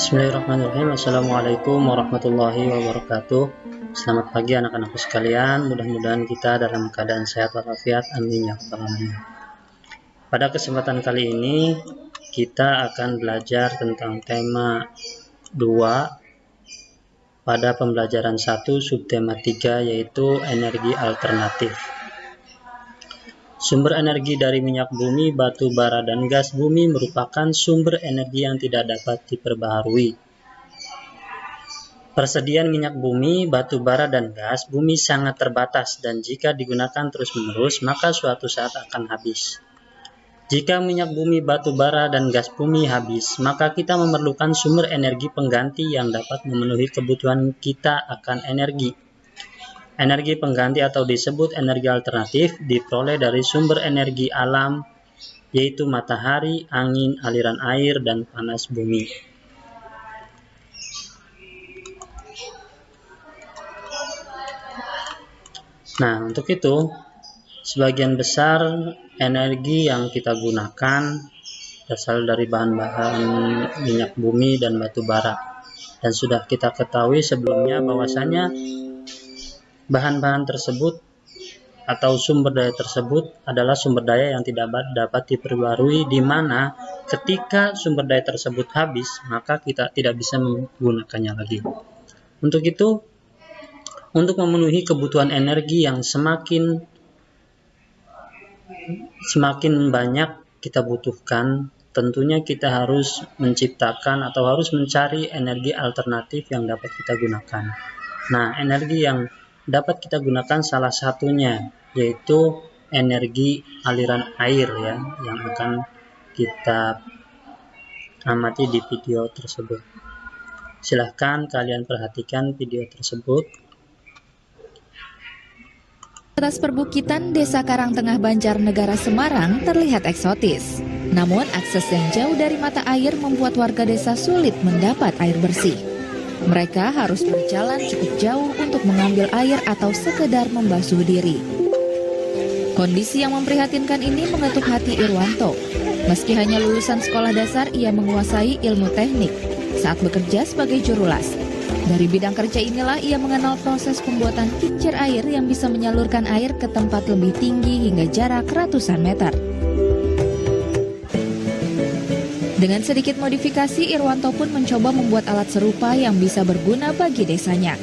Bismillahirrahmanirrahim. Assalamualaikum warahmatullahi wabarakatuh. Selamat pagi anak-anakku sekalian. Mudah-mudahan kita dalam keadaan sehat walafiat. Amin ya rabbal alamin. Pada kesempatan kali ini kita akan belajar tentang tema 2 pada pembelajaran 1 subtema 3, yaitu energi alternatif. Sumber energi dari minyak bumi, batu bara, dan gas bumi merupakan sumber energi yang tidak dapat diperbaharui. Persediaan minyak bumi, batu bara, dan gas bumi sangat terbatas, dan jika digunakan terus-menerus, maka suatu saat akan habis. Jika minyak bumi, batu bara, dan gas bumi habis, maka kita memerlukan sumber energi pengganti yang dapat memenuhi kebutuhan kita akan energi. Energi pengganti atau disebut energi alternatif diperoleh dari sumber energi alam, yaitu matahari, angin, aliran air, dan panas bumi. Nah, untuk itu, sebagian besar energi yang kita gunakan berasal dari bahan-bahan minyak bumi dan batu bara. Dan sudah kita ketahui sebelumnya bahwasanya bahan-bahan tersebut atau sumber daya tersebut adalah sumber daya yang tidak dapat diperbarui, di mana ketika sumber daya tersebut habis, maka kita tidak bisa menggunakannya lagi. Untuk itu, untuk memenuhi kebutuhan energi yang semakin banyak kita butuhkan, tentunya kita harus menciptakan atau harus mencari energi alternatif yang dapat kita gunakan. Nah, energi yang dapat kita gunakan salah satunya yaitu energi aliran air ya, yang akan kita amati di video tersebut. Silahkan kalian perhatikan video tersebut. Atas perbukitan Desa Karangtengah, Banjarnegara, Semarang terlihat eksotis. Namun akses yang jauh dari mata air membuat warga desa sulit mendapat air bersih. Mereka harus berjalan cukup jauh untuk mengambil air atau sekedar membasuh diri. Kondisi yang memprihatinkan ini mengetuk hati Irwanto. Meski hanya lulusan sekolah dasar, ia menguasai ilmu teknik saat bekerja sebagai juru las. Dari bidang kerja inilah ia mengenal proses pembuatan kincir air yang bisa menyalurkan air ke tempat lebih tinggi hingga jarak ratusan meter. Dengan sedikit modifikasi, Irwanto pun mencoba membuat alat serupa yang bisa berguna bagi desanya.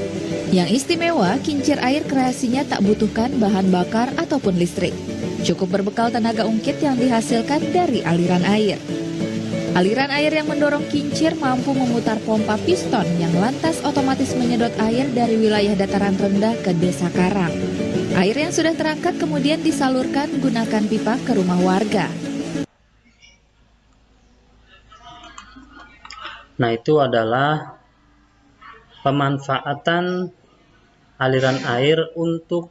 Yang istimewa, kincir air kreasinya tak butuhkan bahan bakar ataupun listrik. Cukup berbekal tenaga ungkit yang dihasilkan dari aliran air. Aliran air yang mendorong kincir mampu memutar pompa piston yang lantas otomatis menyedot air dari wilayah dataran rendah ke desa Karang. Air yang sudah terangkat kemudian disalurkan gunakan pipa ke rumah warga. Nah, itu adalah pemanfaatan aliran air untuk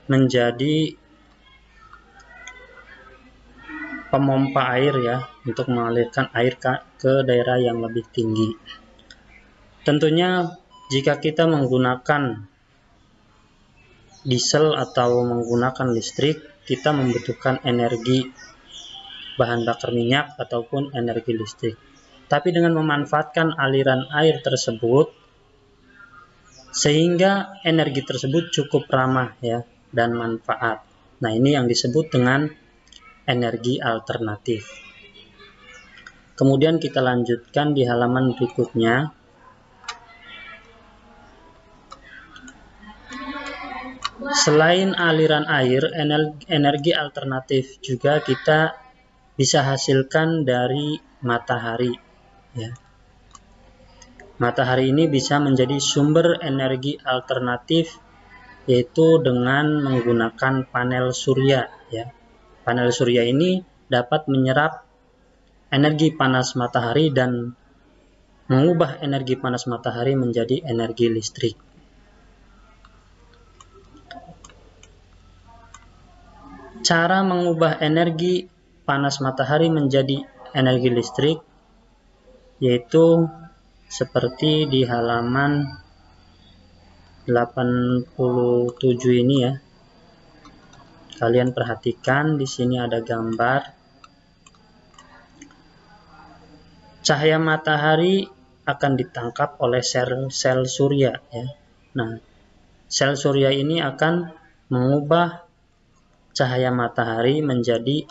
menjadi pemompa air ya, untuk mengalirkan air ke daerah yang lebih tinggi. Tentunya jika kita menggunakan diesel atau menggunakan listrik, kita membutuhkan energi bahan bakar minyak ataupun energi listrik. Tapi dengan memanfaatkan aliran air tersebut, sehingga energi tersebut cukup ramah ya dan manfaat. Nah, ini yang disebut dengan energi alternatif. Kemudian kita lanjutkan di halaman berikutnya. Selain aliran air, energi alternatif juga kita bisa hasilkan dari matahari ya. Matahari ini bisa menjadi sumber energi alternatif, yaitu dengan menggunakan panel surya ya. Panel surya ini dapat menyerap energi panas matahari dan mengubah energi panas matahari menjadi energi listrik. Cara mengubah energi panas matahari menjadi energi listrik yaitu seperti di halaman 87 ini ya. Kalian perhatikan di sini ada gambar cahaya matahari akan ditangkap oleh sel surya ya. Nah, sel surya ini akan mengubah cahaya matahari menjadi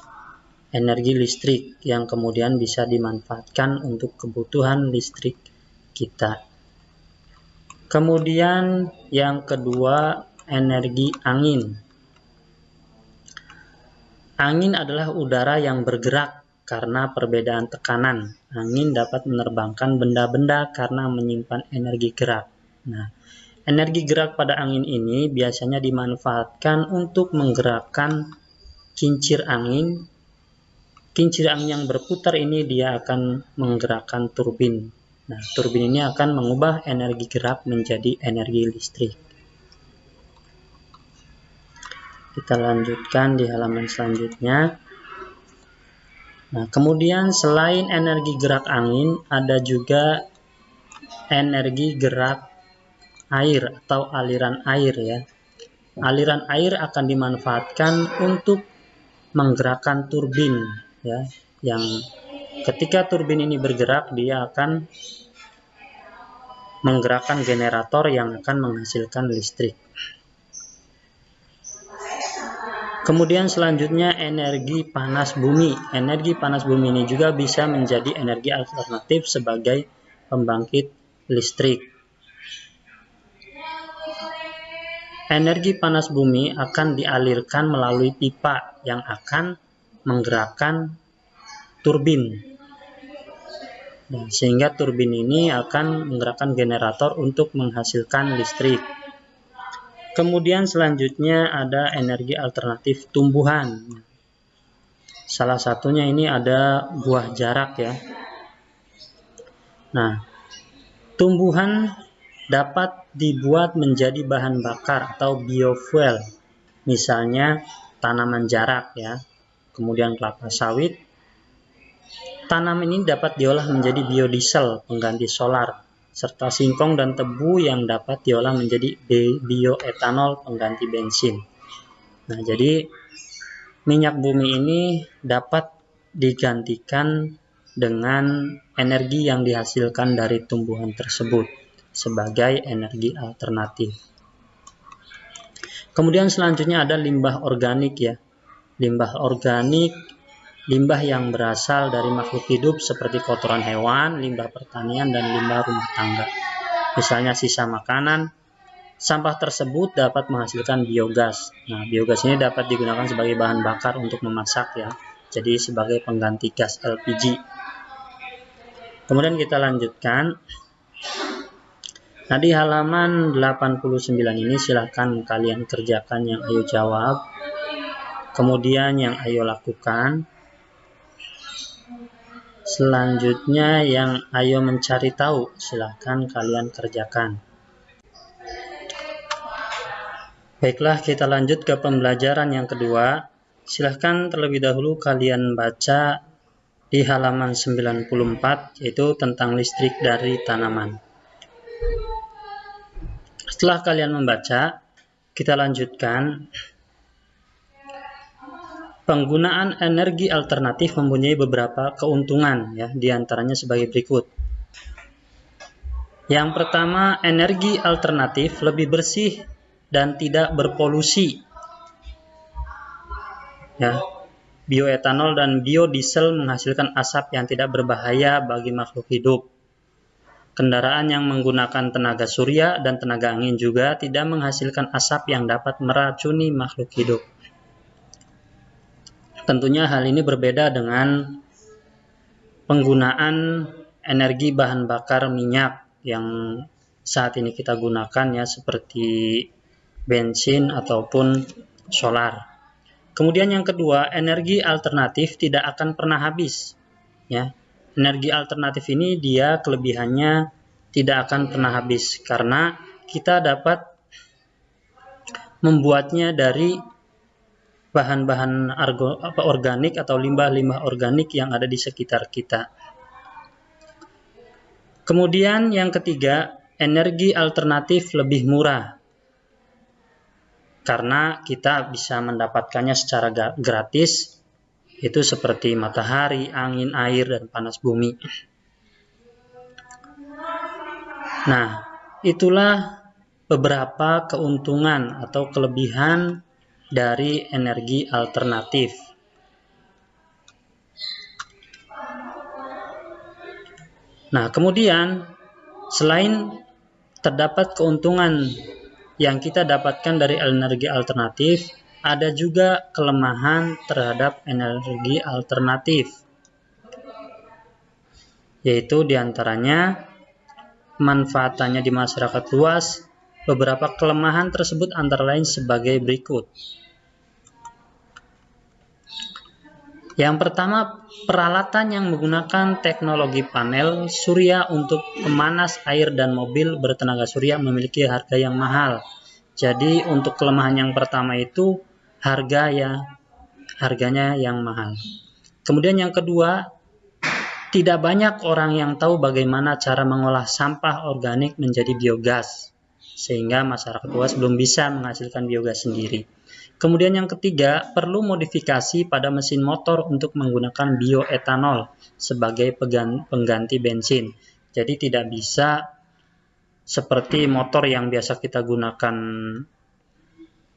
energi listrik yang kemudian bisa dimanfaatkan untuk kebutuhan listrik kita. Kemudian yang kedua, energi angin. Angin adalah udara yang bergerak karena perbedaan tekanan. Angin dapat menerbangkan benda-benda karena menyimpan energi gerak. Nah, energi gerak pada angin ini biasanya dimanfaatkan untuk menggerakkan kincir angin. Kincir angin yang berputar ini dia akan menggerakkan turbin. Nah, turbin ini akan mengubah energi gerak menjadi energi listrik. Kita lanjutkan di halaman selanjutnya. Nah, kemudian selain energi gerak angin, ada juga energi gerak air atau aliran air ya. Aliran air akan dimanfaatkan untuk menggerakkan turbin ya, yang ketika turbin ini bergerak dia akan menggerakkan generator yang akan menghasilkan listrik. Kemudian selanjutnya energi panas bumi. Energi panas bumi ini juga bisa menjadi energi alternatif sebagai pembangkit listrik. Energi panas bumi akan dialirkan melalui pipa yang akan menggerakkan turbin. Nah, sehingga turbin ini akan menggerakkan generator untuk menghasilkan listrik. Kemudian selanjutnya ada energi alternatif tumbuhan. Salah satunya ini ada buah jarak ya. Nah, tumbuhan dapat dibuat menjadi bahan bakar atau biofuel. Misalnya tanaman jarak ya. Kemudian kelapa sawit. Tanaman ini dapat diolah menjadi biodiesel pengganti solar, serta singkong dan tebu yang dapat diolah menjadi bioetanol pengganti bensin. Nah, jadi minyak bumi ini dapat digantikan dengan energi yang dihasilkan dari tumbuhan tersebut sebagai energi alternatif. Kemudian selanjutnya ada limbah organik ya. Limbah organik, limbah yang berasal dari makhluk hidup seperti kotoran hewan, limbah pertanian, dan limbah rumah tangga. Misalnya sisa makanan, sampah tersebut dapat menghasilkan biogas. Nah, biogas ini dapat digunakan sebagai bahan bakar untuk memasak ya. Jadi sebagai pengganti gas LPG. Kemudian kita lanjutkan. Nah, di halaman 89 ini silahkan kalian kerjakan yang ayo jawab. Kemudian yang ayo lakukan. Selanjutnya yang ayo mencari tahu, silahkan kalian kerjakan. Baiklah, kita lanjut ke pembelajaran yang kedua. Silahkan terlebih dahulu kalian baca di halaman 94, yaitu tentang listrik dari tanaman. Setelah kalian membaca, kita lanjutkan. Penggunaan energi alternatif mempunyai beberapa keuntungan ya, diantaranya sebagai berikut. Yang pertama, energi alternatif lebih bersih dan tidak berpolusi. Ya, bioetanol dan biodiesel menghasilkan asap yang tidak berbahaya bagi makhluk hidup. Kendaraan yang menggunakan tenaga surya dan tenaga angin juga tidak menghasilkan asap yang dapat meracuni makhluk hidup. Tentunya hal ini berbeda dengan penggunaan energi bahan bakar minyak yang saat ini kita gunakan ya, seperti bensin ataupun solar. Kemudian yang kedua, energi alternatif tidak akan pernah habis ya. Energi alternatif ini dia kelebihannya tidak akan pernah habis karena kita dapat membuatnya dari bahan-bahan organik atau limbah-limbah organik yang ada di sekitar kita. Kemudian yang ketiga, energi alternatif lebih murah karena kita bisa mendapatkannya secara gratis, itu seperti matahari, angin, air, dan panas bumi. Nah, itulah beberapa keuntungan atau kelebihan dari energi alternatif. Nah, kemudian selain terdapat keuntungan yang kita dapatkan dari energi alternatif, ada juga kelemahan terhadap energi alternatif, yaitu diantaranya manfaatannya di masyarakat luas. Beberapa kelemahan tersebut antara lain sebagai berikut. Yang pertama, peralatan yang menggunakan teknologi panel surya untuk pemanas air dan mobil bertenaga surya memiliki harga yang mahal. Jadi untuk kelemahan yang pertama itu harganya yang mahal. Kemudian yang kedua, tidak banyak orang yang tahu bagaimana cara mengolah sampah organik menjadi biogas, sehingga masyarakat luas belum bisa menghasilkan biogas sendiri. Kemudian yang ketiga, perlu modifikasi pada mesin motor untuk menggunakan bioetanol sebagai pengganti bensin. Jadi tidak bisa seperti motor yang biasa kita gunakan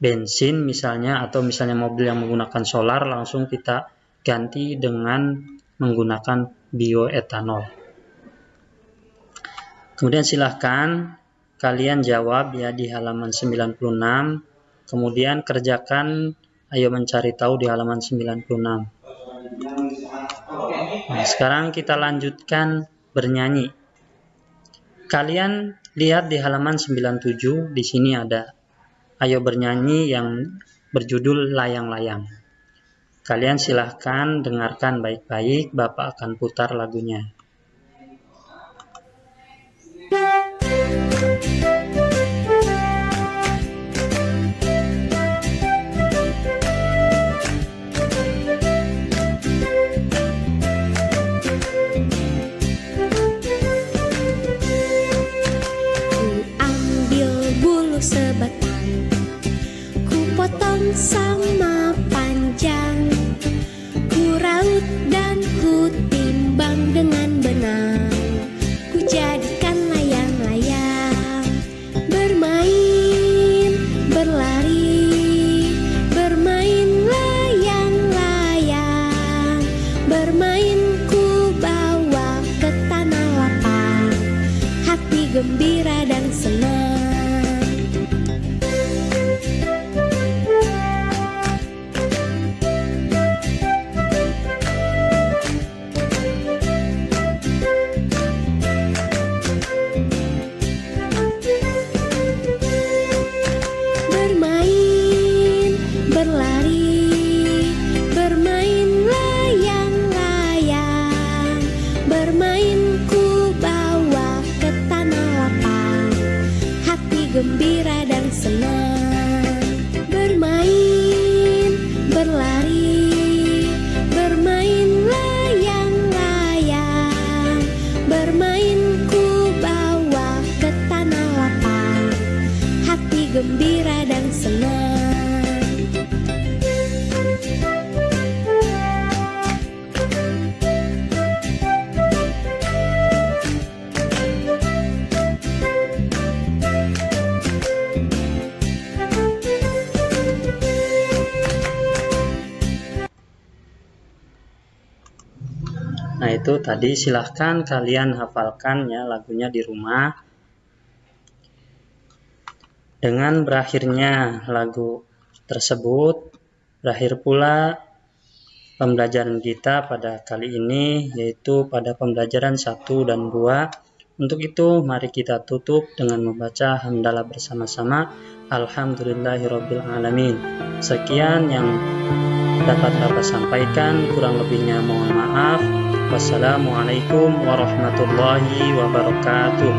bensin misalnya, atau misalnya mobil yang menggunakan solar, langsung kita ganti dengan menggunakan bioetanol. Kemudian silahkan kalian jawab ya di halaman 96. Kemudian kerjakan, ayo mencari tahu di halaman 96. Nah, sekarang kita lanjutkan bernyanyi. Kalian lihat di halaman 97, di sini ada ayo bernyanyi yang berjudul Layang-Layang. Kalian silahkan dengarkan baik-baik, Bapak akan putar lagunya. Sama panjang, ku raut dan ku timbang dengan benang, ku jadikan layang-layang, bermain, berlari, bermain layang-layang, bermain ku bawa ke tanah lapang, hati gembira dan senang. Gembira dan senang, bermain, berlari, bermain layang-layang, bermain ku bawa ke tanah lapang, hati gembira dan senang. Nah itu tadi, silahkan kalian hafalkan ya lagunya di rumah. Dengan berakhirnya lagu tersebut, berakhir pula pembelajaran kita pada kali ini, yaitu pada pembelajaran 1 dan 2. Untuk itu mari kita tutup dengan membaca hamdalah bersama-sama. Alhamdulillahirobbilalamin. Sekian yang dapat Bapak sampaikan, kurang lebihnya mohon maaf. Wassalamualaikum warahmatullahi wabarakatuh.